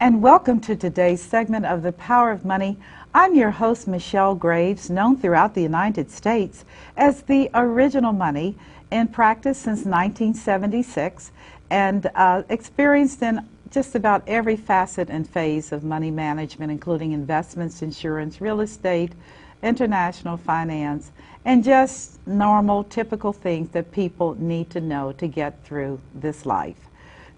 and welcome to today's segment of The Power of Money. I'm your host, Michelle Graves, known throughout the United States as the original money, in practice since 1976, and experienced in just about every facet and phase of money management, including investments, insurance, real estate, international finance, and just normal, typical things that people need to know to get through this life.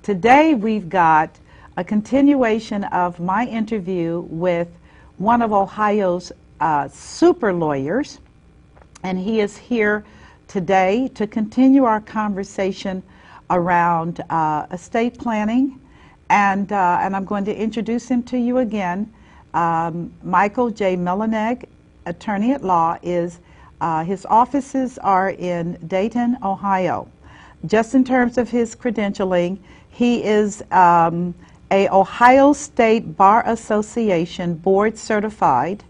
Today we've got a continuation of my interview with one of Ohio's super lawyers, and he is here today to continue our conversation around estate planning, and I'm going to introduce him to you again. Michael J. Millonig, attorney at law, is his offices are in Dayton, Ohio. Just in terms of his credentialing, he is a Ohio State Bar Association board certified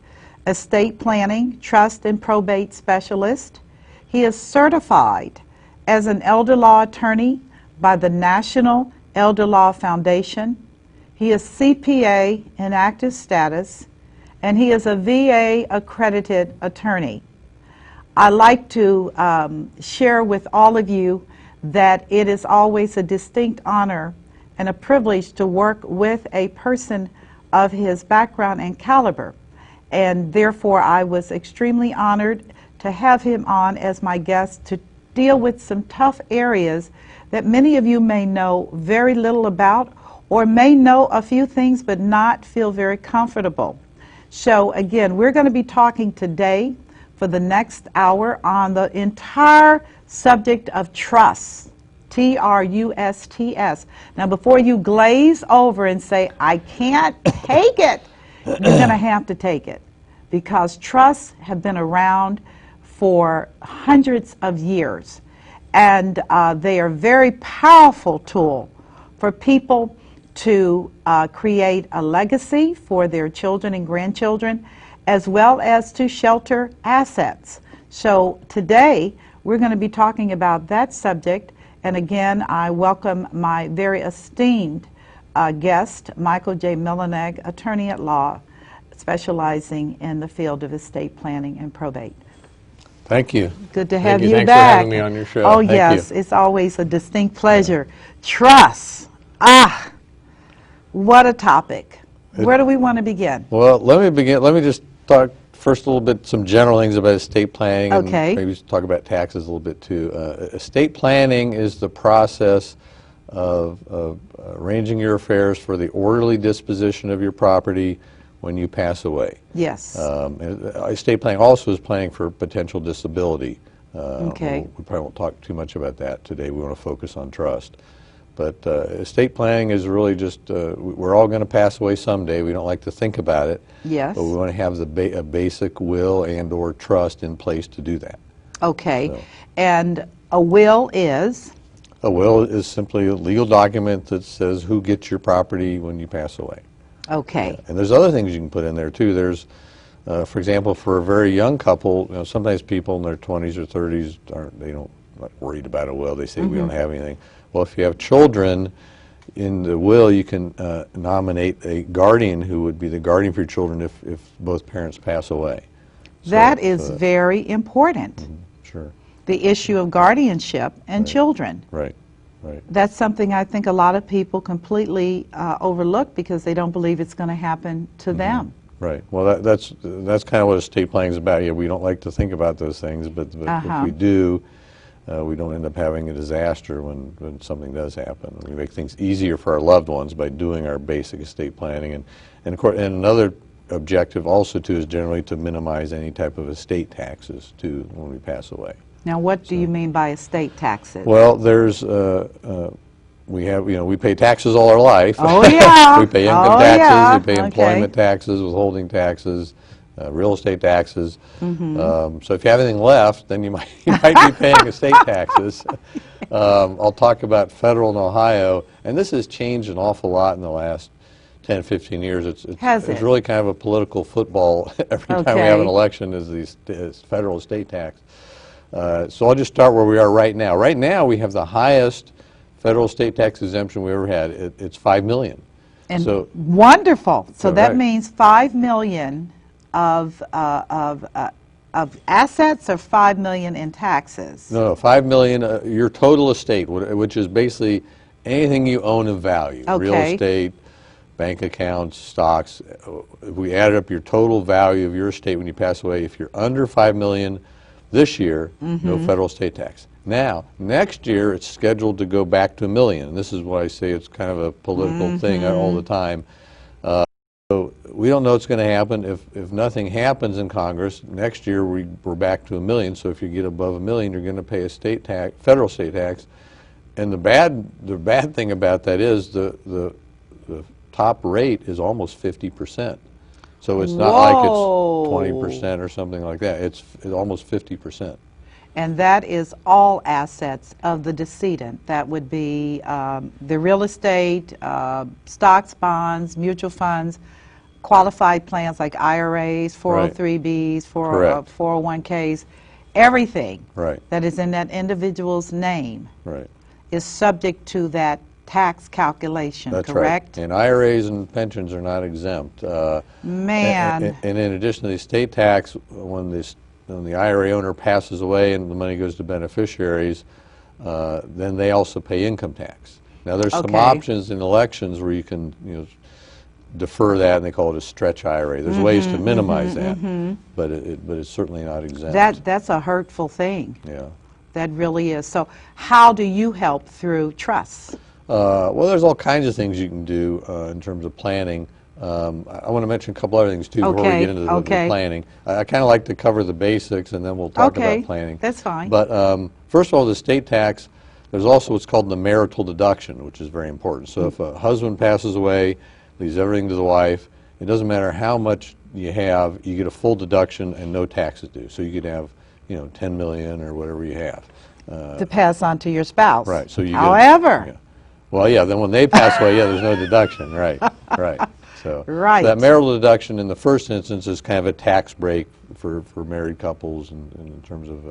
estate planning, trust, and probate specialist. He is certified as an elder law attorney by the National Elder Law Foundation. He is CPA in active status, and he is a VA accredited attorney. I like to share with all of you that it is always a distinct honor and a privilege to work with a person of his background and caliber. And therefore, I was extremely honored to have him on as my guest to deal with some tough areas that many of you may know very little about, or may know a few things but not feel very comfortable. So again, we're going to be talking today for the next hour on the entire subject of trust, T-R-U-S-T-S. Now, before you glaze over and say, I can't take it, you're going to have to take it, because trusts have been around for hundreds of years, and they are a very powerful tool for people to create a legacy for their children and grandchildren, as well as to shelter assets. So today we're going to be talking about that subject, and again I welcome my very esteemed guest, Michael J. Millonig, attorney at law, specializing in the field of estate planning and probate. Thank you. Good to have you Thanks back. for having me on your show. Oh, Thank yes, you. it's always a distinct pleasure. Trust. What a topic. Where do we want to begin? Well, let me just talk first a little bit, some general things about estate planning, Okay. and maybe talk about taxes a little bit too. Estate planning is the process of arranging your affairs for the orderly disposition of your property when you pass away. Yes. Estate planning also is planning for potential disability. Okay. We probably won't talk too much about that today. We want to focus on trust. But estate planning is really just, we're all going to pass away someday. We don't like to think about it. Yes. But we want to have a basic will and or trust in place to do that. Okay. So. And a will is? A will is simply a legal document that says who gets your property when you pass away. Okay. And there's other things you can put in there too. There's, for example, for a very young couple, sometimes people in their 20s or 30s not worried about a will. They say we don't have anything. Well, if you have children, in the will you can nominate a guardian who would be the guardian for your children if both parents pass away. That is very important. Sure. The issue of guardianship and children. Right. Right. That's something I think a lot of people completely overlook because they don't believe it's going to happen to them. Right. Well, that's kind of what estate planning is about. Yeah, we don't like to think about those things, but if we do, we don't end up having a disaster when something does happen. We make things easier for our loved ones by doing our basic estate planning, and of course, and another objective also too is generally to minimize any type of estate taxes too when we pass away. Now, what do you mean by estate taxes? Well, there's we pay taxes all our life. Oh yeah. We pay income taxes. We pay employment taxes, withholding taxes, real estate taxes. So if you have anything left, then you might be paying estate taxes. I'll talk about federal in Ohio, and this has changed an awful lot in the last 10, 15 years. It's really kind of a political football every time we have an election is the federal estate tax. So I'll just start where we are right now. Right now we have the highest federal estate tax exemption we ever had. It's $5 million. And So wonderful. So that right. means 5 million of assets or 5 million in taxes. No, 5 million, your total estate, which is basically anything you own of value, real Okay. estate, bank accounts, stocks. If we added up your total value of your estate when you pass away, if you're under 5 million this year, no federal estate tax. Now, next year it's scheduled to go back to $1 million. And this is why I say it's kind of a political thing all the time. So we don't know what's going to happen. If nothing happens in Congress, next year we're back to $1 million. So if you get above $1 million, you're going to pay a state tax, federal state tax. And the bad thing about that is the top rate is almost 50%. So it's not like it's 20% or something like that. It's almost 50%. And that is all assets of the decedent. That would be the real estate, stocks, bonds, mutual funds, qualified plans like IRAs, 403Bs, 401Ks, everything that is in that individual's name is subject to that tax calculation, That's correct? Right. And IRAs and pensions are not exempt. Man. And in addition to the estate tax, when the IRA owner passes away and the money goes to beneficiaries, then they also pay income tax. Now there's some options in elections where you can defer that, and they call it a stretch IRA. There's ways to minimize that, but it's certainly not exempt. That's a hurtful thing. Yeah. That really is. So how do you help through trusts? Well, there's all kinds of things you can do in terms of planning. I want to mention a couple other things too before we get into the planning. I kind of like to cover the basics, and then we'll talk about planning. That's fine. But first of all, the state tax, there's also what's called the marital deduction, which is very important. So if a husband passes away, leaves everything to the wife, it doesn't matter how much you have, you get a full deduction and no taxes due. So you could have 10 million or whatever you have. To pass on to your spouse. Right. So you However. Well, yeah, then when they pass away, there's no deduction. Right. So that marital deduction in the first instance is kind of a tax break for married couples, and in terms of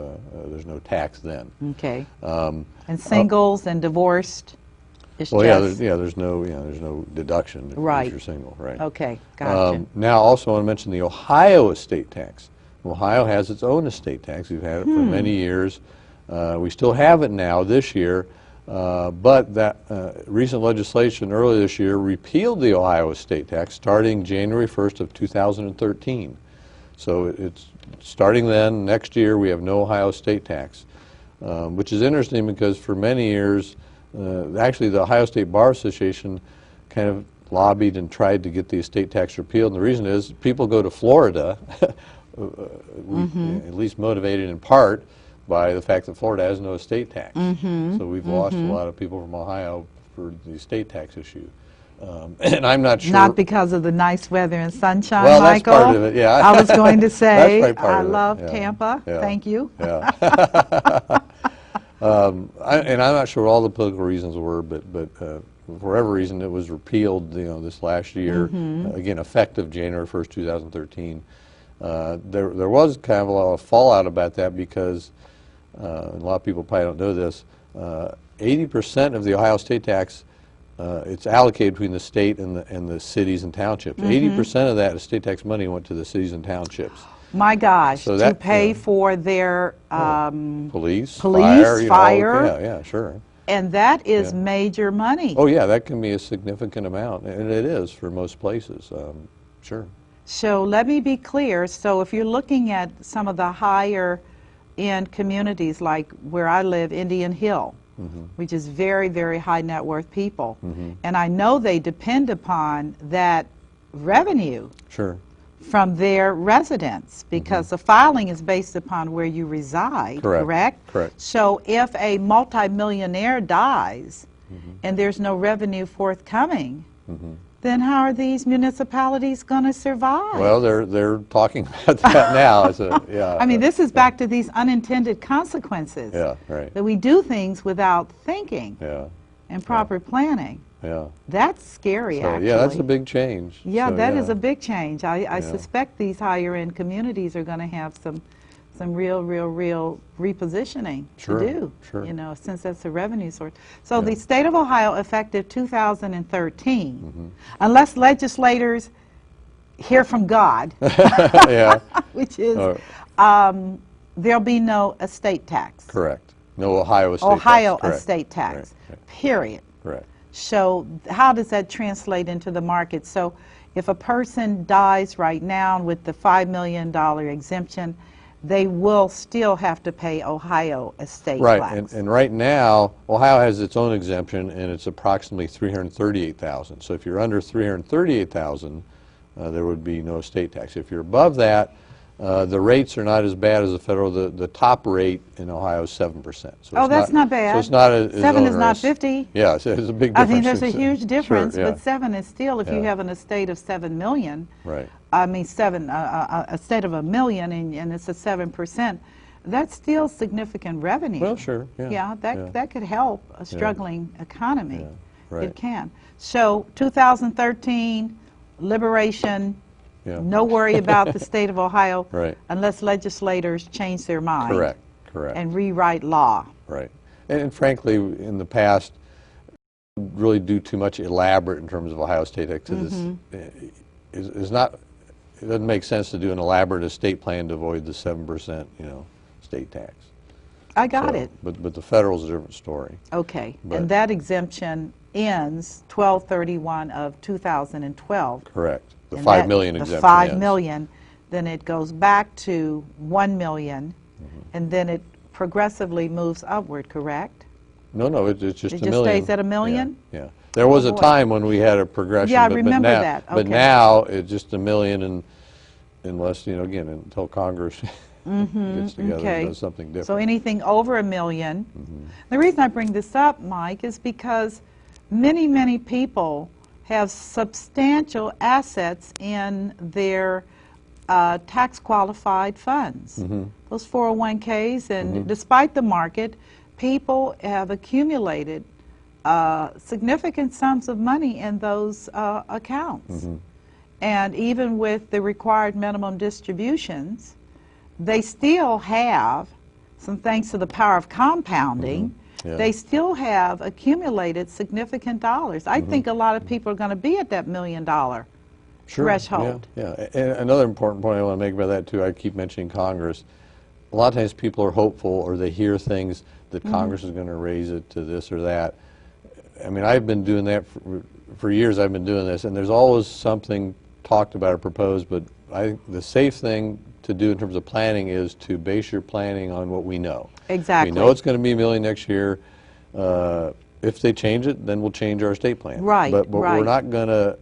there's no tax then. Okay. And singles and divorced. Well, there's no deduction if you're single. Right. Okay. Gotcha. Now, also, I want to mention the Ohio estate tax. Ohio has its own estate tax. We've had it for many years. We still have it now this year. But that recent legislation earlier this year repealed the Ohio estate tax starting January 1st of 2013. So it's starting then. Next year we have no Ohio estate tax, which is interesting because for many years, actually the Ohio State Bar Association kind of lobbied and tried to get the estate tax repealed. And the reason is people go to Florida, at least motivated in part by the fact that Florida has no estate tax. So we've lost a lot of people from Ohio for the estate tax issue. And I'm not sure. Not because of the nice weather and sunshine, well, Michael. That's part of it, yeah. I was going to say, I love yeah. Tampa. Yeah. Thank you. Yeah. And I'm not sure what all the political reasons were, but for whatever reason it was repealed this last year, again effective January 1st, 2013. There was kind of a lot of fallout about that because a lot of people probably don't know this, 80% of the Ohio state tax, it's allocated between the state and the cities and townships. 80% of that estate tax money went to the cities and townships. My gosh, So to pay for their police, fire. Yeah, sure. And that is major money. Oh yeah, that can be a significant amount, and it is for most places, sure. So let me be clear. So if you're looking at some of the higher end communities like where I live, Indian Hill, which is very, very high net worth people, and I know they depend upon that revenue from their residents because the filing is based upon where you reside, correct? Correct. So if a multimillionaire dies and there's no revenue forthcoming, then how are these municipalities going to survive? Well, they're talking about that now. I mean, this is back to these unintended consequences. Yeah, right. That we do things without thinking and proper planning. Yeah. That's scary, actually. Yeah, that's a big change. Yeah, that is a big change. I suspect these higher end communities are going to have some real repositioning Sure, to do, sure. you know, since that's a revenue source. So Yeah. the state of Ohio, effective 2013, unless legislators hear from God, Yeah, which is, Uh, there'll be no estate tax. correct. No Ohio estate Ohio tax. Correct. estate tax, Right, right. period. Correct. So how does that translate into the market? So if a person dies right now with the $5 million exemption, they will still have to pay Ohio estate Right, tax. and right now, Ohio has its own exemption, and it's approximately $338,000. So if you're under $338,000, there would be no estate tax. If you're above that, the rates are not as bad as the federal. The top rate in Ohio is 7%. So Oh, it's that's not bad. So it's not as 7 is not onerous. 50. Yeah, it's a big I difference. mean, there's a huge difference, Sure, yeah. but 7 is still, if you Yeah. have an estate of 7 million, Right. I mean, a estate of $1 million, and it's a 7%, that's still significant revenue. Well, sure, yeah. Yeah, that could help a struggling economy. Yeah, right. It can. So 2013, liberation, Yeah. no worry about the state of Ohio Right. unless legislators change their mind Correct, correct. and rewrite law. Right. And frankly, in the past, really do too much elaborate in terms of Ohio state tax. Is not. It doesn't make sense to do an elaborate estate plan to avoid the 7%, state tax. I got So, it. But the federal's a different story. Okay, But- and that exemption ends 12/31 of 2012. Correct. The And 5 that- million the exemption. 5 ends. million, then it goes back to 1 million, and then it progressively moves upward, correct? No, it's just It a just million. stays at $1 million? Yeah. There was Oh, a boy. time when we had a progression. Yeah, I but remember now, that. But Okay. now it's just $1 million, and unless again, until Congress gets together okay. and does something different. So anything over $1 million. The reason I bring this up, Mike, is because many people have substantial assets in their tax-qualified funds. Those 401ks, and despite the market, people have accumulated significant sums of money in those accounts. And even with the required minimum distributions, they still have, some thanks to the power of compounding, Yeah. they still have accumulated significant dollars. I think a lot of people are going to be at that $1 million Sure, threshold. Yeah. And another important point I want to make about that too, I keep mentioning Congress. A lot of times people are hopeful, or they hear things that Congress is going to raise it to this or that. I mean, I've been doing that for years. I've been doing this, and there's always something talked about or proposed, but the safe thing to do in terms of planning is to base your planning on what we know. Exactly. We know it's going to be $1 million next year. If they change it, then we'll change our estate plan. Right, But right. we're not going to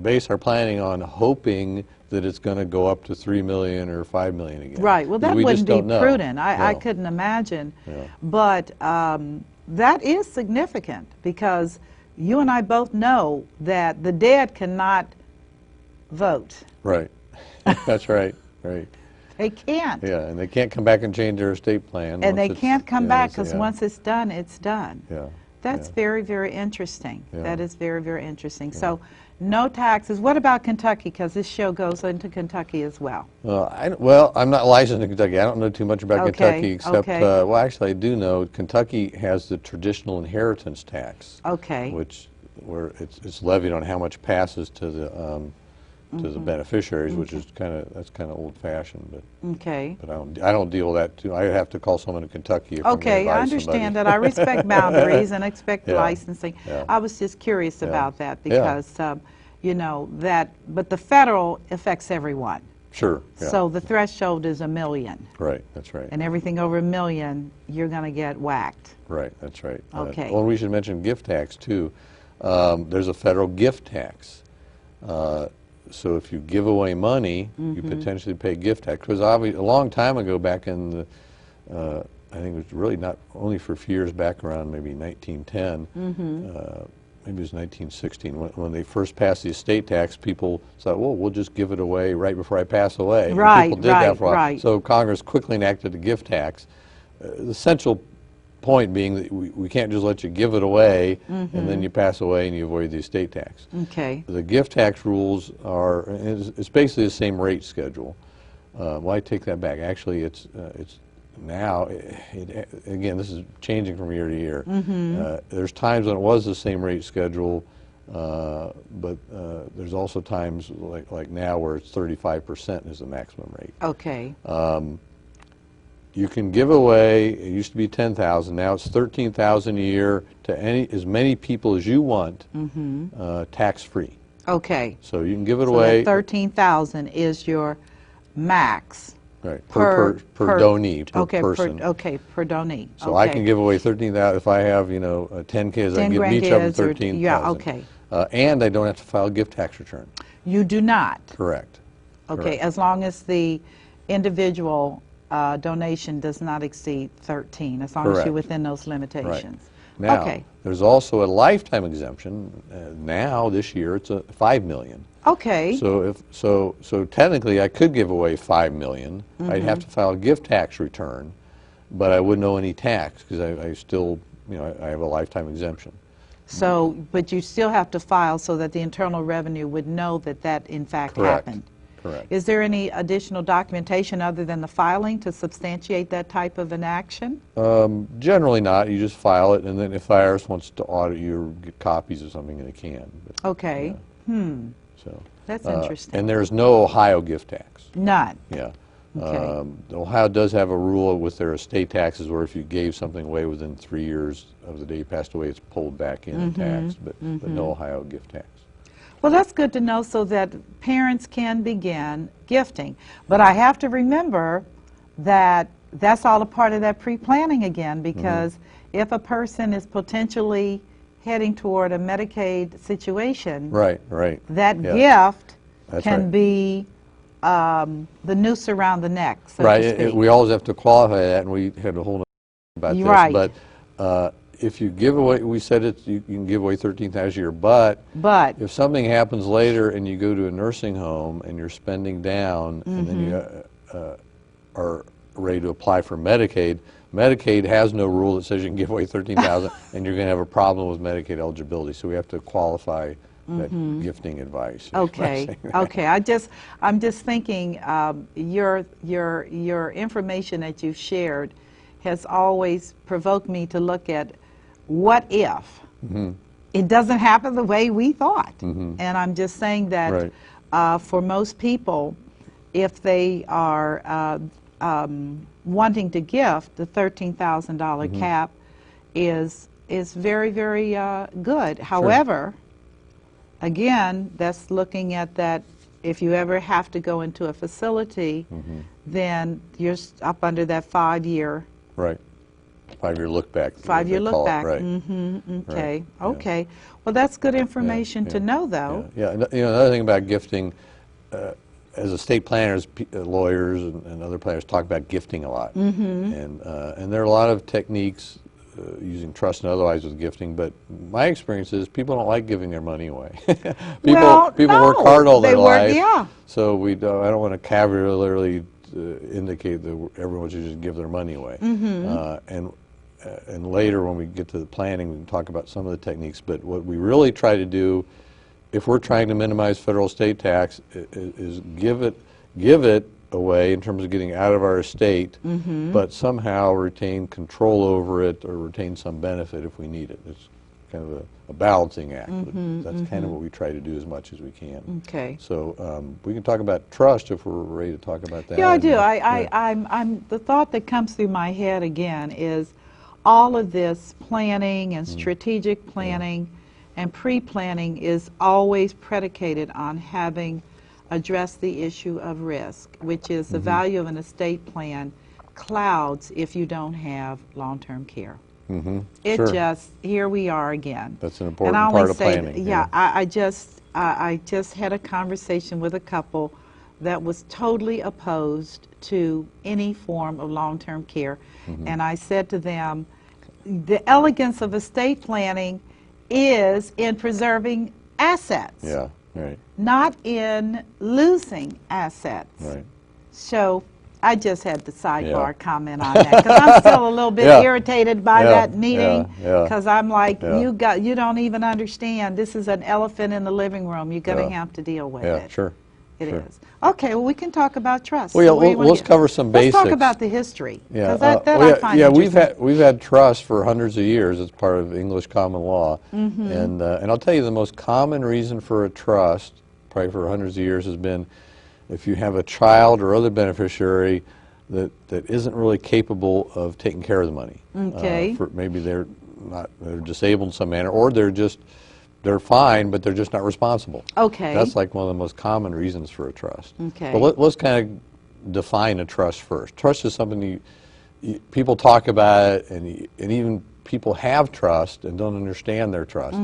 base our planning on hoping that it's going to go up to $3 million or $5 million again. Right. Well, that We just wouldn't be don't know. prudent. I No. couldn't imagine. Yeah. But that is significant because you and I both know that the dead cannot vote. Right. That's right. Right. They can't. Yeah, and they can't come back and change their estate plan. And they once it's- can't come yeah, back it's- because yeah, once it's done, it's done. Yeah. That's yeah. very interesting. Yeah. That is very interesting. So no taxes. What about Kentucky? Because this show goes into Kentucky as well. Well, I'm not licensed in Kentucky. I don't know too much about Okay, Kentucky except, okay. well, actually, I do know Kentucky has the traditional inheritance tax, Okay. where it's levied on how much passes to the beneficiaries, which is that's kind of old-fashioned. But Okay. I don't deal with that too. I have to call someone in Kentucky if I'm Okay, gonna I advise somebody. understand that. I respect boundaries and expect Yeah, licensing. yeah. I was just curious about that Yeah. because, but the federal affects everyone. Sure. Yeah. So the threshold is $1 million. Right. That's right. And everything over $1 million, you're going to get whacked. Right, that's right. Okay. Well, we should mention gift tax, too. There's a federal gift tax. So if you give away money, you potentially pay gift tax. Because a long time ago, back in the, I think it was really not only for a few years back around maybe 1910, maybe it was 1916, when they first passed the estate tax, people thought, well, we'll just give it away right before I pass away. And Right, people did that for a while. right. So Congress quickly enacted a gift tax. The essential point being that we can't just let you give it away and then you pass away and you avoid the estate tax. Okay. The gift tax rules it's basically the same rate schedule. Well, I take that back. Actually, it's now, again, this is changing from year to year. There's times when it was the same rate schedule, but there's also times like now where it's 35% is the maximum rate. Okay. You can give away, it used to be 10,000, now it's 13,000 a year to as many people as you want, tax-free. Okay. So you can give it So away. that 13,000 is your max. Right, per donee, per person. Per donee. So I can give away 13,000 if I have, 10 kids. I can give each of them 13,000. Yeah, okay. And I don't have to file a gift tax return. You do not. Correct. Okay, Correct. as long as the individual donation does not exceed 13, as long as Correct. you're within those limitations. Now, Okay. there's also a lifetime exemption. Now, this year, it's a $5 million. Okay. So technically, I could give away $5 million. I'd have to file a gift tax return, but I wouldn't owe any tax because I still, I have a lifetime exemption. So, but you still have to file so that the Internal Revenue would know that that in fact Correct. happened. Correct. Is there any additional documentation other than the filing to substantiate that type of an action? Generally not. You just file it, and then if the IRS wants to audit you or get copies of something, they can. But, Okay. So That's interesting. And there's no Ohio gift tax. None. Yeah. Okay. Ohio does have a rule with their estate taxes where if you gave something away within 3 years of the day you passed away, it's pulled back in and taxed, but no Ohio gift tax. Well, that's good to know so that parents can begin gifting. But I have to remember that that's all a part of that pre-planning again, because if a person is potentially heading toward a Medicaid situation, Right. that Yeah. gift That's can right. be the noose around the neck, so Right. to speak. We always have to qualify that, and we had a whole about this. Right. But if you give away, we said you can give away 13,000 a year, but if something happens later and you go to a nursing home and you're spending down, and then you are ready to apply for Medicaid, Medicaid has no rule that says you can give away 13,000, and you're going to have a problem with Medicaid eligibility. So we have to qualify that gifting advice. Okay. Okay. I'm just thinking your information that you've shared has always provoked me to look at what if it doesn't happen the way we thought. And I'm just saying that for most people, if they are wanting to gift, the $13,000 cap is very, very good. However, again, that's looking at that if you ever have to go into a facility, then you're up under that 5-year. Right. 5-year look back. 5-year look back. Right. Okay. Right. Okay. Well, that's good information to know, though. Yeah. Another thing about gifting, as estate planners, lawyers, and other planners talk about gifting a lot, and there are a lot of techniques using trust and otherwise with gifting. But my experience is people don't like giving their money away. people work hard all their life. Yeah. So I don't want to cavalierly indicate that everyone should just give their money away. And later when we get to the planning, we can talk about some of the techniques. But what we really try to do, if we're trying to minimize federal estate tax, is give it away in terms of getting out of our estate, but somehow retain control over it or retain some benefit if we need it. It's kind of a balancing act. But that's kind of what we try to do as much as we can. Okay. So we can talk about trust if we're ready to talk about that. Yeah, I do. I'm the thought that comes through my head again is all of this planning and strategic planning and pre-planning is always predicated on having addressed the issue of risk, which is the value of an estate plan clouds if you don't have long-term care. Here we are again. That's an important part of planning. I just had a conversation with a couple that was totally opposed to any form of long-term care. And I said to them, the elegance of estate planning is in preserving assets. Yeah, right. Not in losing assets. Right. So I just had the sidebar comment on that because I'm still a little bit irritated by that meeting because I'm like, you don't even understand. This is an elephant in the living room. You're going to have to deal with it. Sure. It Sure. is. Okay, well, we can talk about trust. Well, yeah, So where do you wanna let's get? cover some Let's talk basics. about the history, Yeah, because that well, I find interesting. we've had trust for hundreds of years as part of English common law, and I'll tell you the most common reason for a trust, probably for hundreds of years, has been if you have a child or other beneficiary that isn't really capable of taking care of the money. Okay. For maybe they're disabled in some manner, or they're fine, but they're just not responsible. Okay. That's like one of the most common reasons for a trust. Okay. But let's kind of define a trust first. Trust is something people talk about it, and even people have trust and don't understand their trust.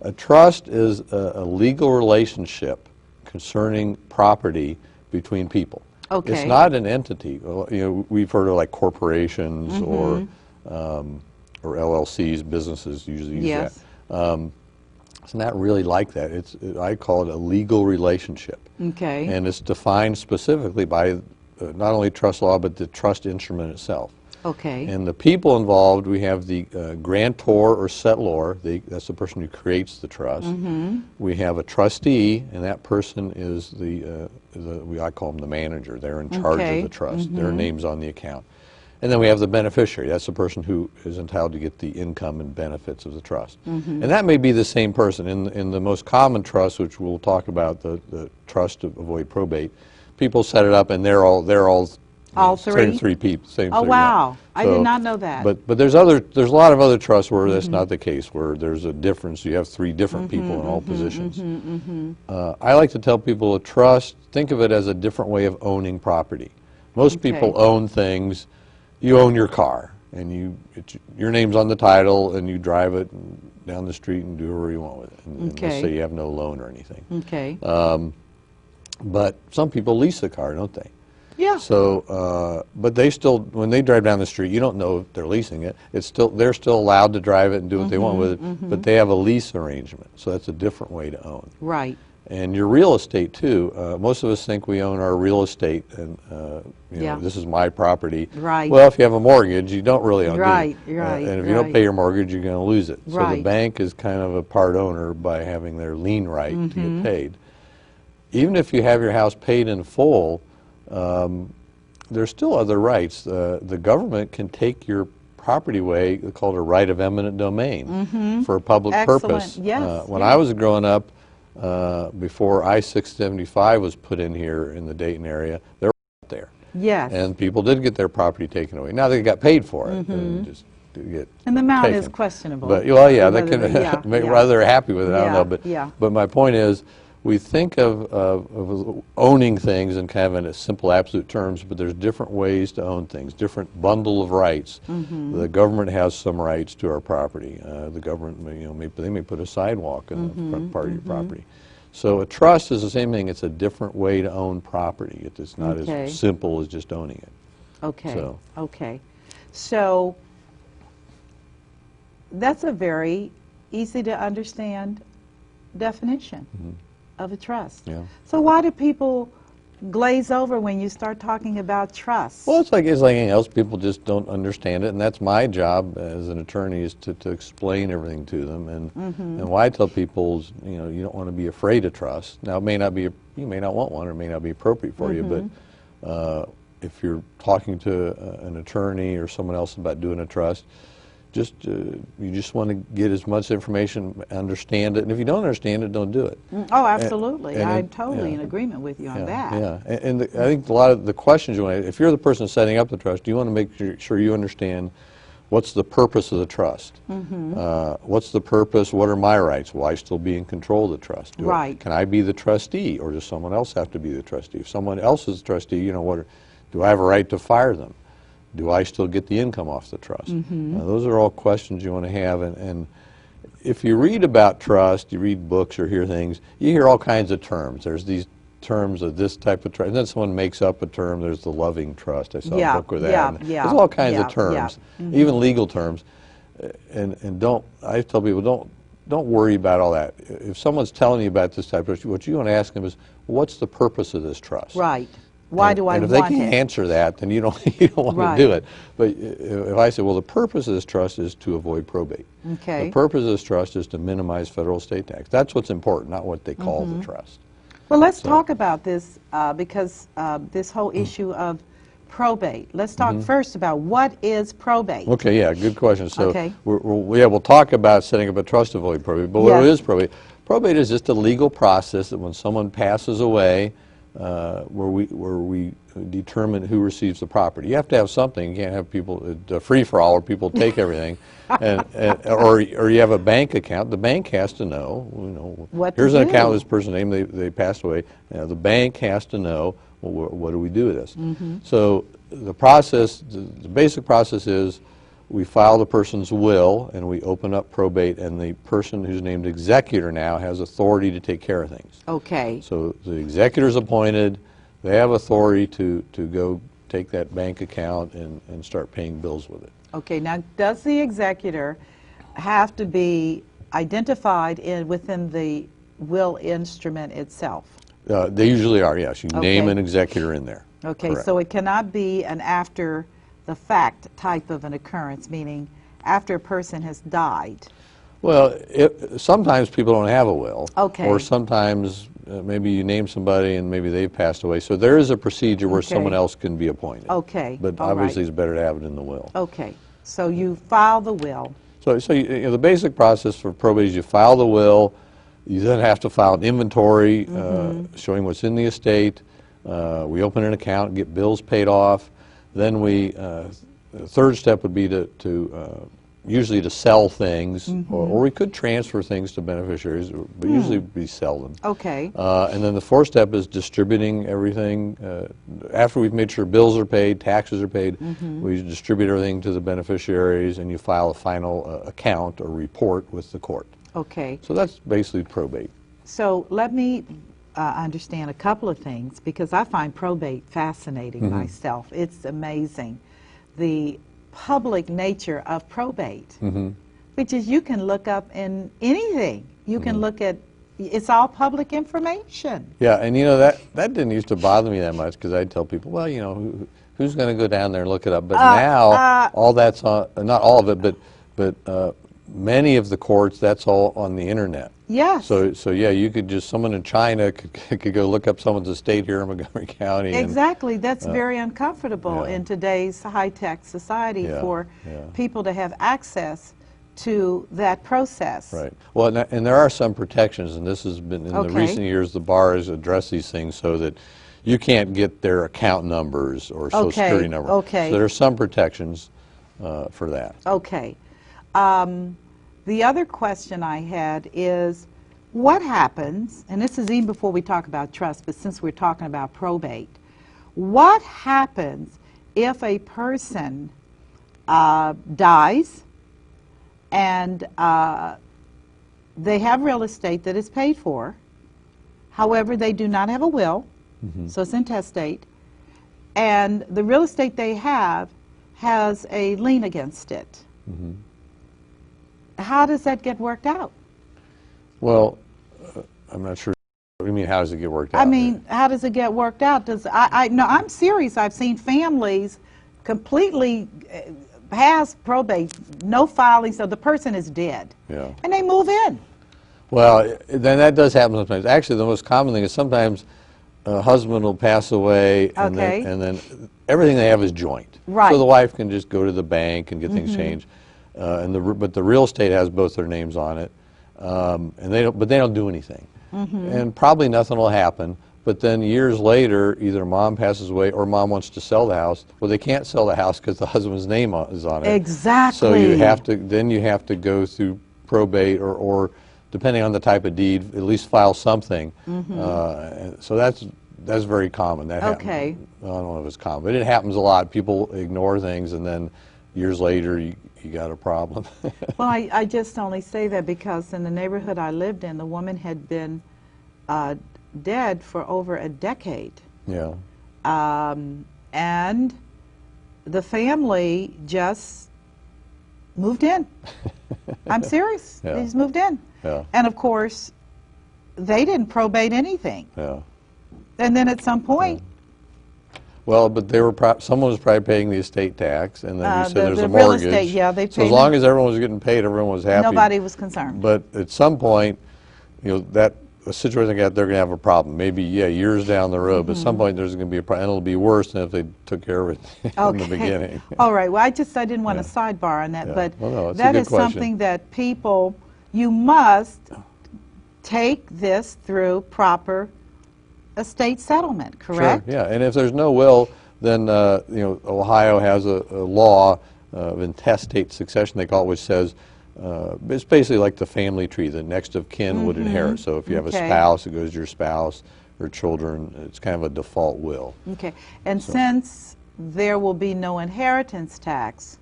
A trust is a legal relationship concerning property between people. Okay. It's not an entity. Well, you know, we've heard of like corporations or LLCs, businesses usually use Yes. that. It's not really like that. I call it a legal relationship. Okay. And it's defined specifically by not only trust law, but the trust instrument itself. Okay. And the people involved, we have the grantor or settlor, that's the person who creates the trust. We have a trustee, and that person is I call them the manager. They're in charge Okay. of the trust. Their name's on the account. And then we have the beneficiary. That's the person who is entitled to get the income and benefits of the trust. And that may be the same person. In the most common trust, which we'll talk about, the trust to avoid probate, people set it up and they're all All same three? three people. Same Oh, three, wow. yeah. I did not know that. But there's a lot of other trusts where that's not the case, where there's a difference. You have three different people in all positions. I like to tell people a trust, think of it as a different way of owning property. Most people own things. You own your car, and your name's on the title, and you drive it down the street and do whatever you want with it. And let's say you have no loan or anything. Okay. But some people lease a car, don't they? Yeah. So, but they still, when they drive down the street, you don't know if they're leasing it. They're still allowed to drive it and do what they want with it, but they have a lease arrangement. So that's a different way to own. Right. And your real estate too. Most of us think we own our real estate, and you know, this is my property. Right. Well, if you have a mortgage, you don't really own it. Right, right, and if you don't pay your mortgage, you're going to lose it. So the Right. bank is kind of a part owner by having their lien right to get paid. Even if you have your house paid in full, there's still other rights. The government can take your property away, called a right of eminent domain, for a public Excellent. purpose. Yes, When yes. I was growing up, before I-675 was put in here in the Dayton area, they were out there. Yes. And people did get their property taken away. Now they got paid for it. And just get And the amount is taken. questionable. But, well, yeah, they Whether can they- yeah. whether they're happy with it, I don't Yeah, know. But, yeah. but my point is, we think of owning things in kind of in a simple absolute terms, but there's different ways to own things, different bundle of rights. The government has some rights to our property. The government, they may put a sidewalk in the front part of your property. So a trust is the same thing. It's a different way to own property. It's not Okay. as simple as just owning it. Okay. So- Okay. So that's a very easy to understand definition of a trust. Yeah. So why do people glaze over when you start talking about trust? Well, it's like anything else. People just don't understand it, and that's my job as an attorney, is to explain everything to them. And why I tell people is, you don't want to be afraid of trust. Now, it may not be, you may not want one, or it may not be appropriate for you, but if you're talking to an attorney or someone else about doing a trust, you just want to get as much information, understand it, and if you don't understand it, don't do it. Oh, absolutely. and I'm it- totally yeah. in agreement with you on that. Yeah, and I think a lot of the questions you want to, if you're the person setting up the trust, you want to make sure you understand what's the purpose of the trust. What's the purpose? What are my rights? Will I still be in control of the trust? Right. Can I be the trustee, or does someone else have to be the trustee? If someone else is the trustee, do I have a right to fire them? Do I still get the income off the trust? Those are all questions you want to have, and if you read about trust, you read books or hear things, you hear all kinds of terms. There's these terms of this type of trust, and then someone makes up a term. There's the loving trust. I saw Yeah, a book with that. yeah, and yeah, there's all kinds yeah, of terms, yeah. even legal terms, and don't. I tell people don't worry about all that. If someone's telling you about this type of trust, what you want to ask them is, what's the purpose of this trust? Right. Why do I and if want they can't it? answer that, then you don't want Right. to do it. But if I say, well, the purpose of this trust is to avoid probate. Okay. The purpose of this trust is to minimize federal estate tax. That's what's important, not what they call the trust. Well, let's talk about this because this whole issue of probate. Let's talk first about what is probate. Okay, yeah, good question. So, Okay. we'll talk about setting up a trust to avoid probate, but what is probate? Probate is just a legal process that when someone passes away, where we determine who receives the property. You have to have something. You can't have people free for all, or people take everything, or you have a bank account. The bank has to know. What here's to an do. account with this person's name. They passed away. The bank has to know. Well, what do we do with this? So the process, the basic process is we file the person's will and we open up probate, and the person who's named executor now has authority to take care of things. Okay. So the executor's appointed. They have authority to go take that bank account and start paying bills with it. Okay. Now, does the executor have to be identified within the will instrument itself? They usually are, yes. You name Okay. an executor in there. Okay, Correct. so it cannot be an after the fact type of an occurrence, meaning after a person has died. Well, sometimes people don't have a will. Okay. Or sometimes maybe you name somebody and maybe they've passed away. So there is a procedure where Okay. someone else can be appointed. Okay, But all obviously right. it's better to have it in the will. Okay, so you file the will. So the basic process for probate is you file the will. You then have to file an inventory showing what's in the estate. We open an account, get bills paid off. Then the third step would be to usually to sell things, or we could transfer things to beneficiaries, but usually we sell them. Okay. And then the fourth step is distributing everything. After we've made sure bills are paid, taxes are paid, we distribute everything to the beneficiaries, and you file a final account or report with the court. Okay. So that's basically probate. So let me understand a couple of things, because I find probate fascinating myself. It's amazing. The public nature of probate, which is you can look up in anything. You can look at, it's all public information. Yeah, and that didn't used to bother me that much, because I'd tell people, well, who's going to go down there and look it up? But now, all that's on, not all of it, but many of the courts, that's all on the internet. Yes. So yeah, you could someone in China could go look up someone's estate here in Montgomery County. Exactly. That's very uncomfortable yeah. in today's high-tech society for people to have access to that process. Right. Well, and there are some protections, and this has been, in the Okay. recent years, the bar has addressed these things so that you can't get their account numbers or social security number. Okay. So there are some protections for that. Okay. The other question I had is, what happens, and this is even before we talk about trust, but since we're talking about probate, what happens if a person dies and they have real estate that is paid for, however, they do not have a will, so it's intestate, and the real estate they have has a lien against it? How does that get worked out? Well, I'm not sure. What do you mean, how does it get worked out? I mean, how does it get worked out? No, I'm serious. I've seen families completely has probate, no filing, so the person is dead. Yeah. And they move in. Well, then that does happen sometimes. Actually, the most common thing is sometimes a husband will pass away, and, Okay. then everything they have is joint. Right. So the wife can just go to the bank and get things changed, but the real estate has both their names on it, and they don't do anything, and probably nothing will happen. But then years later, either mom passes away or mom wants to sell the house. Well, they can't sell the house because the husband's name is on it. Exactly. So you have to go through probate or depending on the type of deed, at least file something. So that's very common. That Okay. I don't know if it's common, but it happens a lot. People ignore things, and then years later, you got a problem. Well, I just only say that because in the neighborhood I lived in, the woman had been dead for over a decade. Yeah. And the family just moved in. I'm serious. Yeah. They just moved in. Yeah. And of course, they didn't probate anything. Yeah. And then at some point, Well, but they were someone was probably paying the estate tax, and then you said there's the a real mortgage. estate, yeah, they So as paid long them. as everyone was getting paid, everyone was happy. nobody was concerned. But at some point, that a situation like that, they're going to have a problem. Maybe, yeah, years down the road, but at some point there's going to be a problem, and it'll be worse than if they took care of it in the beginning. All right. Well, I didn't want to sidebar on that, Yeah. but Well, no, it's a that good is question. something that people, you must take this through proper estate settlement, correct? Sure, yeah, and if there's no will, then you know, Ohio has a law of intestate succession, they call it, which says it's basically like the family tree. The next of kin would inherit. So if you have a spouse, it goes to your spouse, or children. It's kind of a default will. Okay, and since there will be no inheritance tax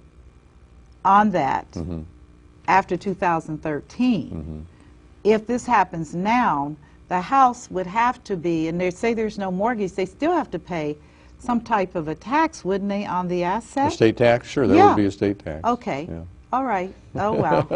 on that after 2013, if this happens now, the house would have to be, and they say there's no mortgage, they still have to pay some type of a tax, wouldn't they, on the asset? Estate tax? Sure, there would be estate tax. Okay. Yeah. All right. Oh, wow.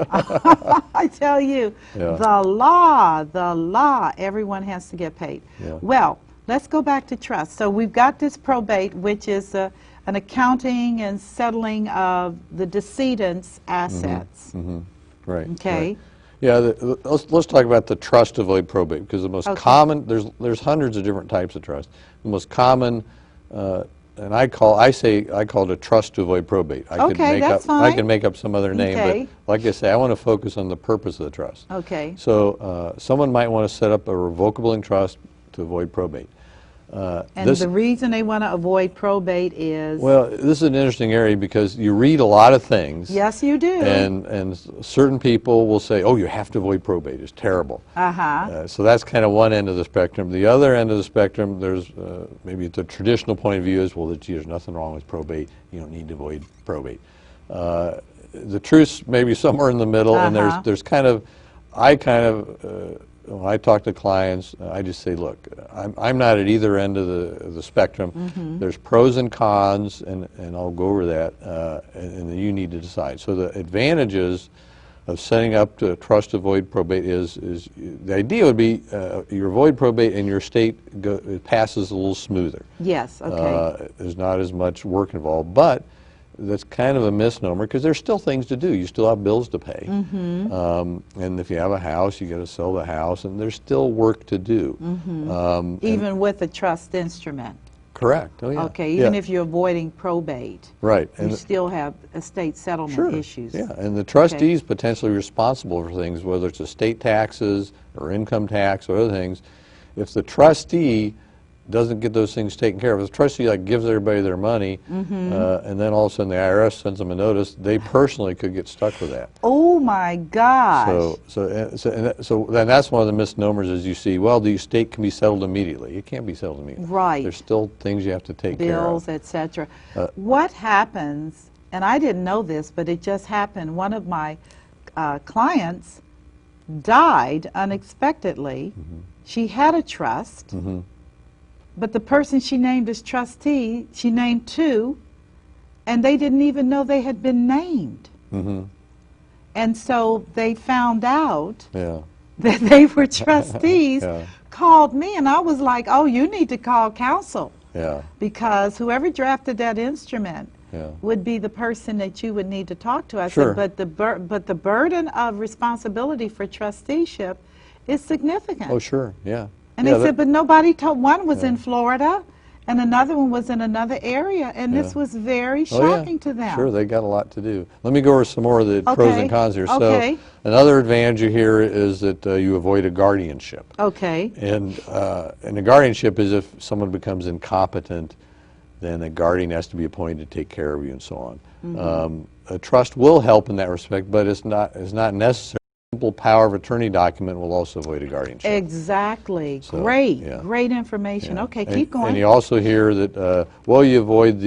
I tell you, the law, everyone has to get paid. Yeah. Well, let's go back to trust. So we've got this probate, which is an accounting and settling of the decedent's assets. Right. Okay. Right. Yeah, let's talk about the trust to avoid probate, because the most common, there's hundreds of different types of trust. The most common, and I call it a trust to avoid probate. I can make up some other name, but like I say, I want to focus on the purpose of the trust. Okay. So someone might want to set up a revocable trust to avoid probate. And the reason they want to avoid probate is? Well, this is an interesting area because you read a lot of things. Yes, you do. And certain people will say, oh, you have to avoid probate. It's terrible. So that's kind of one end of the spectrum. The other end of the spectrum, there's maybe the traditional point of view is, well, gee, there's nothing wrong with probate. You don't need to avoid probate. The truth's maybe somewhere in the middle, and there's kind of, when I talk to clients, I just say, look, I'm not at either end of the spectrum. There's pros and cons, and I'll go over that, and you need to decide. So the advantages of setting up to trust to avoid probate is the idea would be you avoid probate and your estate it passes a little smoother. Yes, okay. There's not as much work involved, but that's kind of a misnomer because there's still things to do. You still have bills to pay. And if you have a house, you got to sell the house, and there's still work to do. Even with a trust instrument. Correct. Oh, yeah. Okay, even if you're avoiding probate. Right. You still have estate settlement issues. Yeah, and the trustee is potentially responsible for things, whether it's estate taxes or income tax or other things. If the trustee doesn't get those things taken care of. If the trustee gives everybody their money, and then all of a sudden the IRS sends them a notice, they personally could get stuck with that. Oh my gosh! So then that's one of the misnomers is you see, well, the estate can be settled immediately. It can't be settled immediately. Right. There's still things you have to take care of. Bills, etc. What happens? And I didn't know this, but it just happened. One of my clients died unexpectedly. She had a trust. But the person she named as trustee, she named two, and they didn't even know they had been named. And so they found out that they were trustees, called me, and I was like, oh, you need to call counsel. Because whoever drafted that instrument would be the person that you would need to talk to. I said, but the burden of responsibility for trusteeship is significant. Oh, sure, yeah. And they said, but nobody told. One was in Florida, and another one was in another area, and this was very shocking to them. Sure, they got a lot to do. Let me go over some more of the pros and cons here. So another advantage you hear is that you avoid a guardianship. And a guardianship is if someone becomes incompetent, then a guardian has to be appointed to take care of you and so on. A trust will help in that respect, but it's not necessary. Simple power of attorney document will also avoid a guardianship. Exactly. So, great information. Okay, keep going. And you also hear that well, you avoid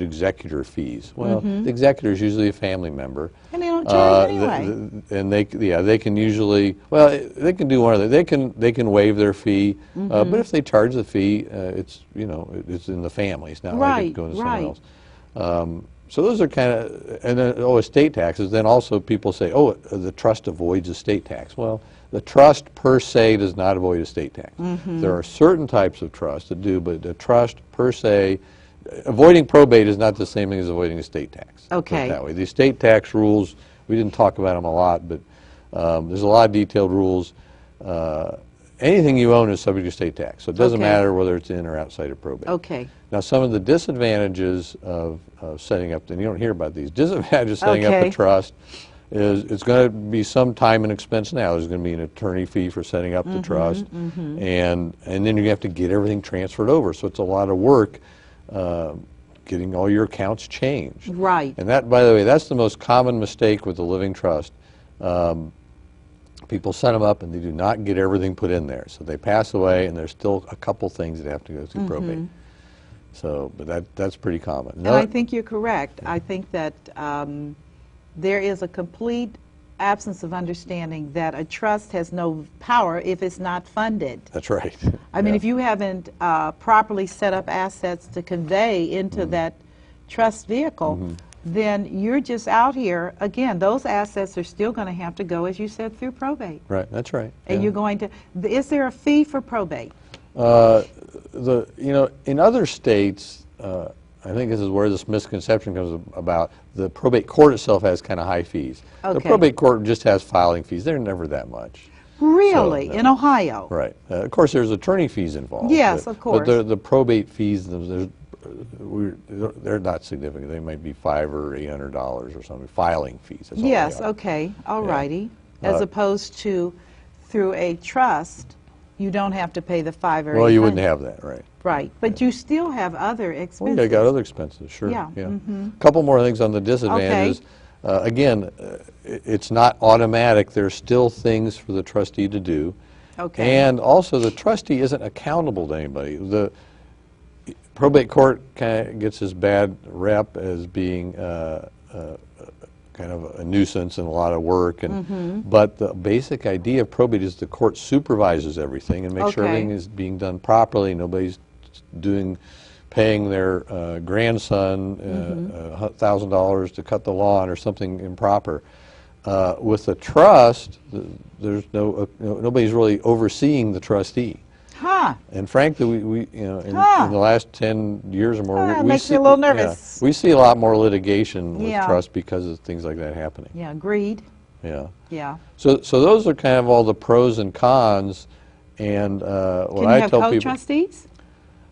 executor fees. Well, the executor is usually a family member, and they don't charge anyway. And they can usually they can do one of the they can waive their fee, but if they charge the fee, it's it's in the family. It's not like it's going to someone else. So those are kind of, and then, estate taxes, then also people say, the trust avoids estate tax. Well, the trust per se does not avoid estate tax. There are certain types of trusts that do, but the trust per se, avoiding probate is not the same thing as avoiding estate tax. Okay. That way. The estate tax rules, we didn't talk about them a lot, but there's a lot of detailed rules. anything you own is subject to state tax. So it doesn't Okay. matter whether it's in or outside of probate. Okay. Now, some of the disadvantages of setting up, and you don't hear about these, disadvantages of setting up Okay. a trust is it's going to be some time and expense now. There's going to be an attorney fee for setting up the trust, and then you have to get everything transferred over. So it's a lot of work getting all your accounts changed. Right. And that, by the way, that's the most common mistake with the living trust. People set them up and they do not get everything put in there. So they pass away and there's still a couple things that have to go through probate. So, but that's pretty common. And I think you're correct. I think that there is a complete absence of understanding that a trust has no power if it's not funded. That's right. I mean, if you haven't properly set up assets to convey into that trust vehicle, then you're just out here. Again, those assets are still going to have to go, as you said, through probate. Right, that's right. And you're going to, is there a fee for probate? In other states, I think this is where this misconception comes about. The probate court itself has kind of high fees. The Okay. probate court just has filing fees. They're never that much. Really? So, no. In Ohio? Right. Of course, there's attorney fees involved. Yes, of course. But the probate fees, they're not significant. They might be $500 or $800 or something. Filing fees. That's all Yes, they are. okay, all righty. As opposed to through a trust, you don't have to pay the $500 or $800. Well, you wouldn't have that, right? Right, but you still have other Well, expenses. yeah, I got other expenses, sure. Yeah, A couple more things on the disadvantages. Again, it's not automatic. There's still things for the trustee to do. Okay. And also, the trustee isn't accountable to anybody. The probate court kind of gets this bad rep as being kind of a nuisance and a lot of work. And but the basic idea of probate is the court supervises everything and makes sure Okay. everything is being done properly. Nobody's paying their grandson $1,000 to cut the lawn or something improper. With the trust, there's nobody's really overseeing the trustee. Huh, And frankly, we in the last 10 years or more, That we makes see, me a little nervous. we see a lot more litigation with Yeah. trust because of things like that happening. yeah, agreed, Yeah. yeah. So those are kind of all the pros and cons. And what Can you I have tell people, co-trustees?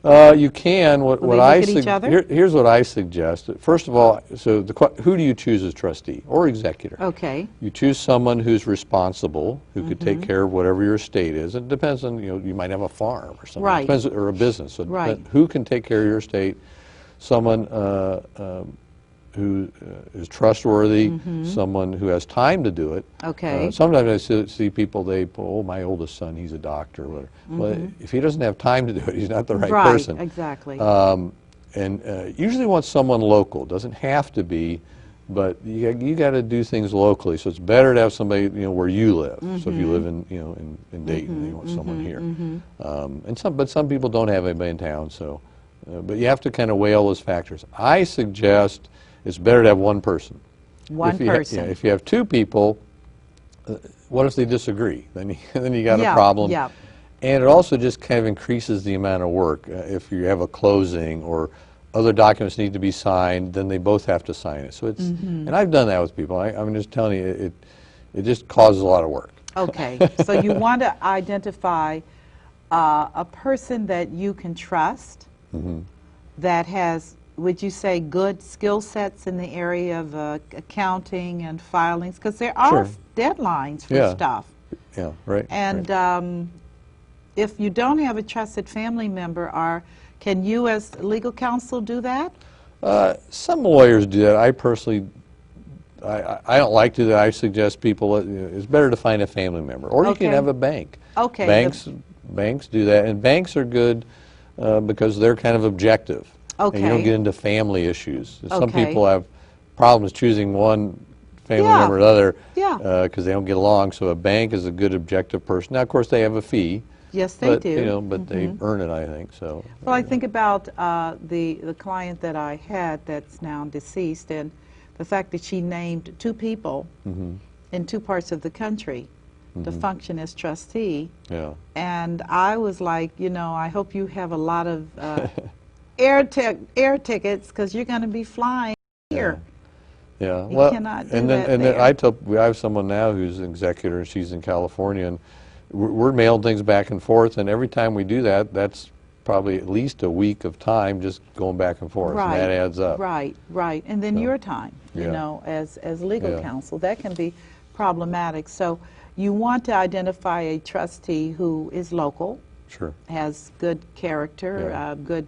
you can. Will they look at each other? Here's what I suggest. First of all, so who do you choose as trustee or executor? Okay, You choose someone who's responsible, who could take care of whatever your estate is. It depends on, you might have a farm or something. Right. It depends, or a business. So it Right. depends who can take care of your estate. Someone who is trustworthy, someone who has time to do it. Okay. Sometimes I see people, my oldest son, he's a doctor. Well, if he doesn't have time to do it, he's not the right person. Exactly. And usually want someone local. Doesn't have to be, but you got to do things locally. So it's better to have somebody where you live. So if you live in in Dayton, you want someone here. But some people don't have anybody in town. So, but you have to kind of weigh all those factors. I suggest it's better to have one person. One person. If you have two people, what if they disagree? Then you got Yeah, a problem. yeah. And it also just kind of increases the amount of work. If you have a closing or other documents need to be signed, then they both have to sign it. So it's, and I've done that with people. I'm just telling you, it just causes a lot of work. Okay, so you want to identify a person that you can trust, that has, would you say, good skill sets in the area of accounting and filings? Because there are Sure. deadlines for Yeah. stuff. Yeah, right. And right. if you don't have a trusted family member, can you as legal counsel do that? Some lawyers do that. I personally, I don't like to do that. I suggest people, it's better to find a family member. Or you can Okay. have a bank. Okay. Banks do that. And banks are good because they're kind of objective. And you don't Okay. get into family issues. Some Okay. people have problems choosing one family Yeah. member or another Yeah. because they don't get along. So a bank is a good objective person. Now, of course, they have a fee. Yes, they but, do. But they earn it, I think. So. Well, I think about the client that I had that's now deceased, and the fact that she named two people in two parts of the country to function as trustee. Yeah. And I was like, I hope you have a lot of air tickets because you're going to be flying here. Yeah. You Well, cannot do and then that and then there. I have someone now who's an executor, and she's in California, and we're mailing things back and forth, and every time we do that, that's probably at least a week of time just going back and forth, and that adds up. Right, right. And then your time, you know, as legal counsel, that can be problematic. So you want to identify a trustee who is local, sure, has good character, good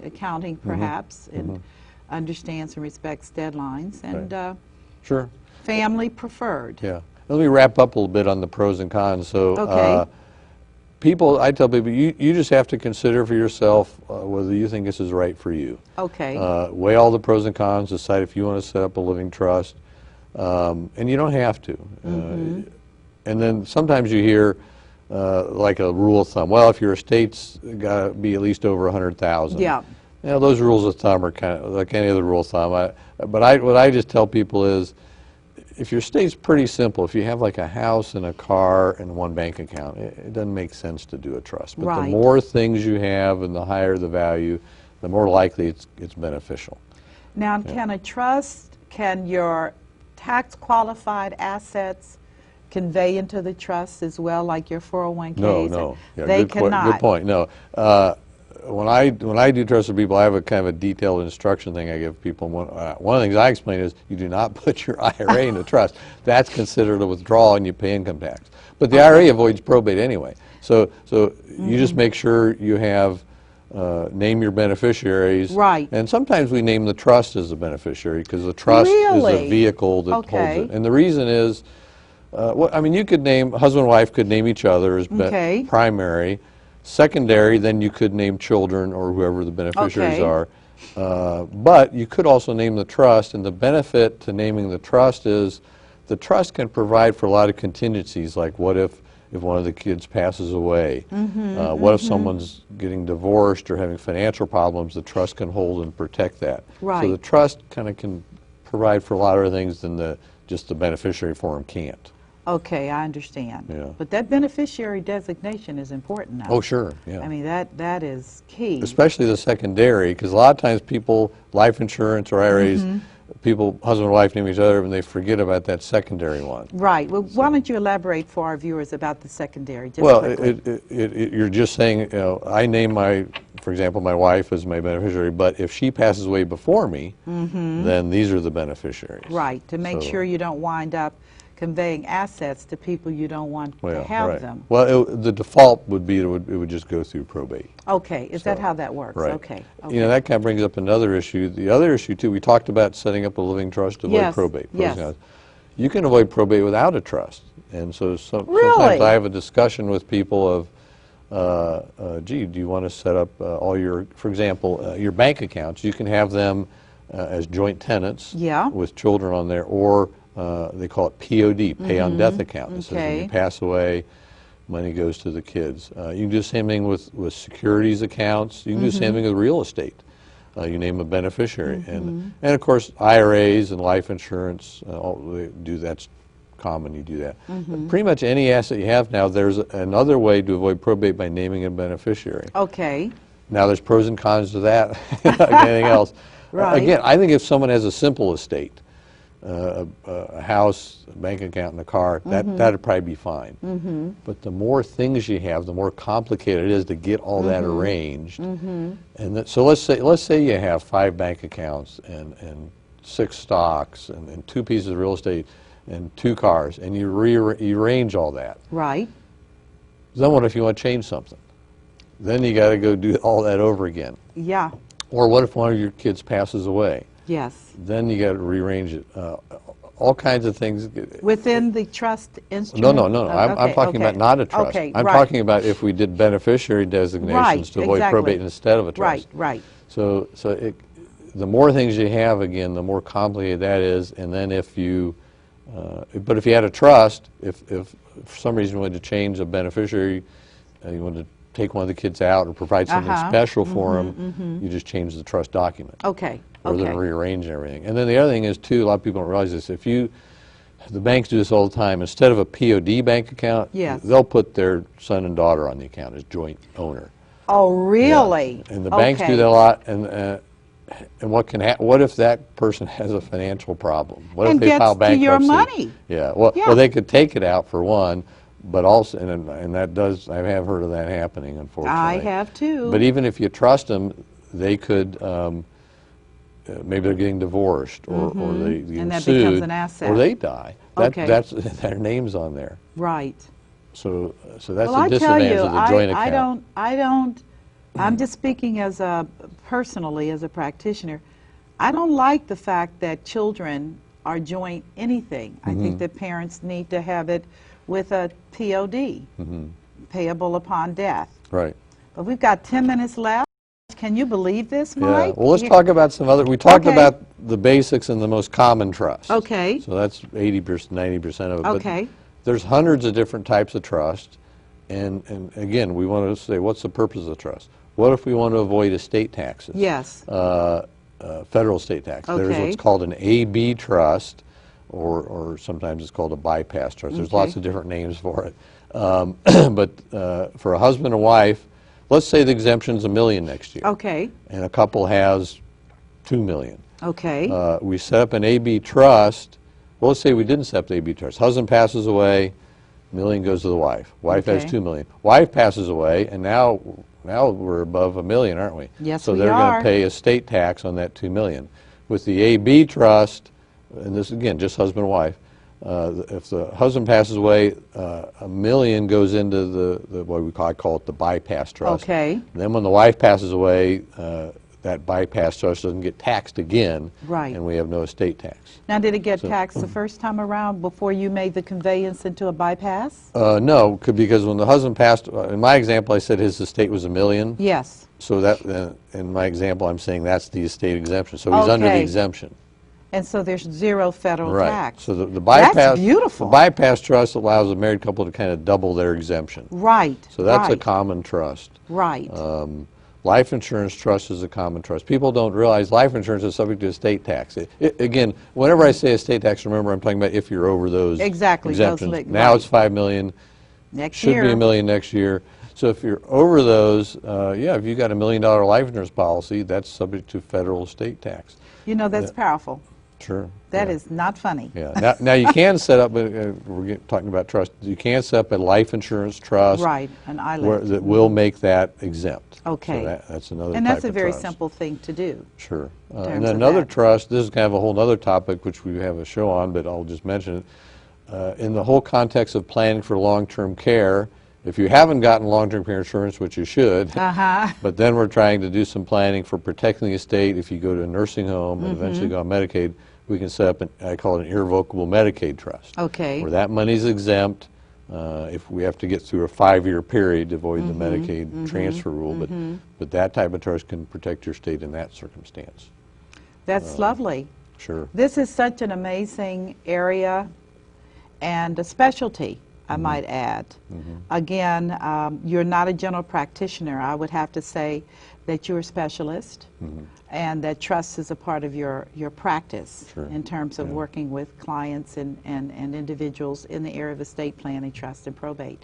accounting perhaps, and understands and respects deadlines, and sure, family preferred. Yeah. Let me wrap up a little bit on the pros and cons. So I tell people, you just have to consider for yourself whether you think this is right for you. Okay. Weigh all the pros and cons, decide if you want to set up a living trust, and you don't have to. And then sometimes you hear like a rule of thumb, well, if your estate's got to be at least over 100,000. Yeah. You know, those rules of thumb are kind of like any other rule of thumb. What I just tell people is, if your estate's pretty simple, if you have like a house and a car and one bank account, it doesn't make sense to do a trust. But the more things you have and the higher the value, the more likely it's beneficial. Now, can your tax qualified assets convey into the trust as well, like your 401ks? No. Yeah, they cannot. Good point. No. When I do trust with people, I have a kind of a detailed instruction thing I give people. One of the things I explain is you do not put your IRA in a trust. That's considered a withdrawal and you pay income tax. But the IRA avoids probate anyway. So you just make sure you have, name your beneficiaries. Right. And sometimes we name the trust as a beneficiary because the trust is a vehicle that holds it. And the reason is, I mean, you could name, husband and wife could name each other as primary. Secondary, then you could name children or whoever the beneficiaries are. But you could also name the trust, and the benefit to naming the trust is the trust can provide for a lot of contingencies, like what if one of the kids passes away? What if someone's getting divorced or having financial problems? The trust can hold and protect that. Right. So the trust kind of can provide for a lot of things than just the beneficiary form can't. Okay, I understand. Yeah. But that beneficiary designation is important now. Oh, sure, yeah. I mean, that is key. Especially the secondary, because a lot of times people, life insurance or IRAs, people, husband and wife name each other, and they forget about that secondary one. Right. Well, why don't you elaborate for our viewers about the secondary? Just well, quickly. You're just saying, you know, I name for example, my wife as my beneficiary, but if she passes away before me, then these are the beneficiaries. Right, to make sure you don't wind up conveying assets to people you don't want to have them. Well, the default would be it would just go through probate. Okay, is that how that works? Right. Okay. You know, that kind of brings up another issue. The other issue, too, we talked about setting up a living trust to avoid probate. Yes. You can avoid probate without a trust. And so sometimes I have a discussion with people of, gee, do you want to set up all your, for example, your bank accounts? You can have them as joint tenants with children on there, or they call it POD, pay on death account. It says when you pass away, money goes to the kids. You can do the same thing with securities accounts. You can do the same thing with real estate. You name a beneficiary. And of course, IRAs and life insurance, that's common, you do that. Pretty much any asset you have now, there's another way to avoid probate by naming a beneficiary. Okay. Now, there's pros and cons to that, like anything else. Again, I think if someone has a simple estate, a house, a bank account, and a car, that'd probably be fine. But the more things you have, the more complicated it is to get all that arranged. And so let's say you have 5 bank accounts and 6 stocks and 2 pieces of real estate and 2 cars, and you arrange all that. Right. Then what if you want to change something? Then you got to go do all that over again. Yeah. Or what if one of your kids passes away? Yes. Then you got to rearrange it. All kinds of things. Within the trust instrument? No. I'm talking about not a trust. I'm talking about if we did beneficiary designations to avoid probate instead of a trust. Right. So the more things you have, again, the more complicated that is. And then if you, but if you had a trust, if for some reason you wanted to change a beneficiary, you wanted to take one of the kids out or provide something special for them, you just change the trust document. Okay. Rather than rearranging everything. And then the other thing is, too, a lot of people don't realize this, the banks do this all the time, instead of a POD bank account, they'll put their son and daughter on the account as joint owner. Oh, really? Yeah. And the banks do that a lot, and what if that person has a financial problem? What if they file bankruptcy? And gets to your money. Yeah, well, they could take it out for one, but also, and that does, I have heard of that happening, unfortunately. I have too. But even if you trust them, they could, maybe they're getting divorced, or they get and that sued, becomes an asset. or they die. Okay. That's their name's on there. Right. So that's Well, a disadvantage I tell you, of the joint account. I'm just speaking personally as a practitioner. I don't like the fact that children are joint anything. I think that parents need to have it with a POD, payable upon death. Right. But we've got 10 minutes left. Can you believe this, Mike? Yeah. Well, let's talk about some other. We talked Okay. about the basics and the most common trusts. Okay. So that's 80%, 90% of it. Okay. But there's hundreds of different types of trust, and again, we want to say, what's the purpose of the trust? What if we want to avoid estate taxes? Yes. Federal estate tax. There's Okay. what's called an AB trust, or sometimes it's called a bypass trust. There's lots of different names for it. But for a husband and wife, let's say the exemption's $1 million next year. Okay. And a couple has $2 million. Okay. We set up an AB trust. Well, let's say we didn't set up the AB trust. Husband passes away, $1 million goes to the wife. Wife has Okay. $2 million. Wife passes away, and now we're above $1 million, aren't we? Yes, so we they're going are. to pay estate tax on that $2 million. With the AB trust, and this again, just husband and wife, if the husband passes away, $1 million goes into the what I call it the bypass trust. Okay. And then when the wife passes away, that bypass trust doesn't get taxed again, Right. and we have no estate tax. Now, did it get taxed the first time around before you made the conveyance into a bypass? No, because when the husband passed, in my example, I said his estate was $1 million. Yes. So that, in my example, I'm saying that's the estate exemption. So he's under the Okay. exemption. And so there's zero federal Right. tax. So the bypass. That's beautiful. The bypass trust allows a married couple to kind of double their exemption. Right. So that's a right, common trust. Right. Life insurance trust is a common trust. People don't realize life insurance is subject to estate tax. Again, whenever I say estate tax, remember I'm talking about if you're over those Exactly, those exemptions. Now right. it's $5 million. Next Should year. be $1 million next year. So if you're over those, yeah, if you got $1 million life insurance policy, that's subject to federal estate tax. You know, that's powerful. Sure. That yeah. is not funny. Yeah. Now you can set up. We're talking about trust. You can set up a life insurance trust. Right, an island. That will make that exempt. Okay. So that's another. And type that's a of very trust. simple thing to do. Sure. terms And of another that. trust, this is kind of a whole other topic which we have a show on, but I'll just mention it. In the whole context of planning for long-term care, if you haven't gotten long-term care insurance, which you should, but then we're trying to do some planning for protecting the estate if you go to a nursing home and eventually go on Medicaid, we can set up, I call it an irrevocable Medicaid trust. Okay. Where that money's exempt if we have to get through a 5-year period to avoid the Medicaid transfer rule, but that type of trust can protect your state in that circumstance. That's lovely. Sure. This is such an amazing area and a specialty, I might add. Again, you're not a general practitioner. I would have to say that you're a specialist and that trust is a part of your practice Sure. in terms of working with clients and individuals in the area of estate planning, trust, and probate.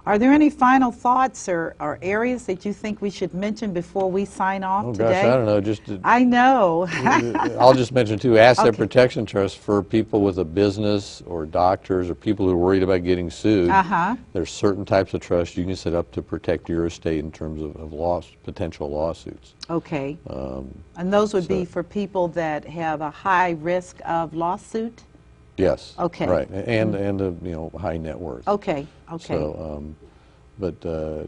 Are there any final thoughts or areas that you think we should mention before we sign off Oh today? gosh, I don't know. Just I know. I'll just mention too, asset Okay. protection trust for people with a business or doctors or people who are worried about getting sued. There's certain types of trusts you can set up to protect your estate in terms of potential lawsuits. Okay. And those would be so- for people that have a high risk of lawsuit? Yes. Okay. Right, and a high net worth. Okay, okay. So, but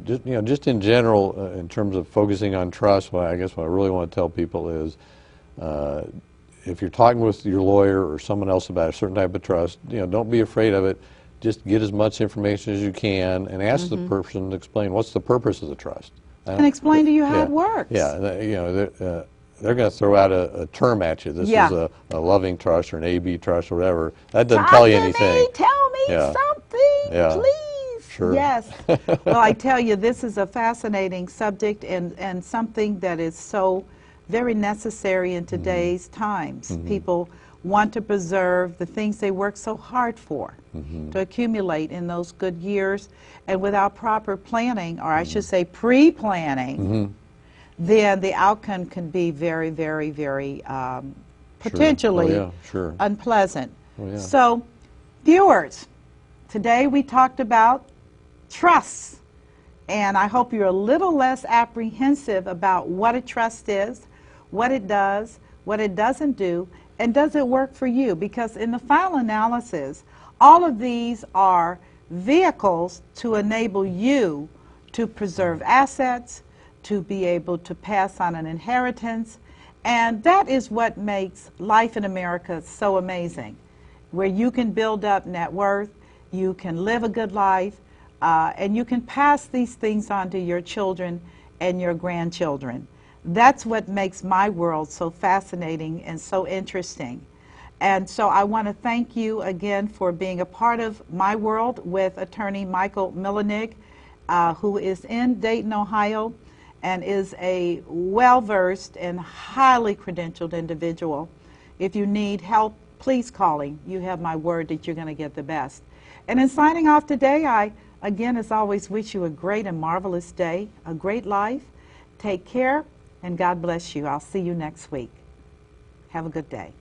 just in general, in terms of focusing on trust, I guess what I really want to tell people is, if you're talking with your lawyer or someone else about a certain type of trust, don't be afraid of it. Just get as much information as you can and ask the person to explain what's the purpose of the trust. And explain to you how yeah, it works. Yeah, they're going to throw out a term at you. This Yeah. is a loving trust or an AB trust or whatever. That doesn't tell you anything. Tell me Yeah. something, Yeah. please. Sure. Yes. Well, I tell you, this is a fascinating subject and something that is so very necessary in today's times. People want to preserve the things they work so hard for, to accumulate in those good years, and without proper planning, or I should say pre-planning, then the outcome can be very, very, very potentially Oh, yeah, sure. unpleasant. Oh, yeah. So, viewers, today we talked about trusts. And I hope you're a little less apprehensive about what a trust is, what it does, what it doesn't do, and does it work for you? Because in the final analysis, all of these are vehicles to enable you to preserve assets, to be able to pass on an inheritance, and that is what makes life in America so amazing, where you can build up net worth, you can live a good life, and you can pass these things on to your children and your grandchildren. That's what makes my world so fascinating and so interesting. And so I want to thank you again for being a part of my world with attorney Michael Millonig, who is in Dayton, Ohio, and is a well-versed and highly credentialed individual. If you need help, please call him. You have my word that you're going to get the best. And in signing off today, I, again, as always, wish you a great and marvelous day, a great life. Take care, and God bless you. I'll see you next week. Have a good day.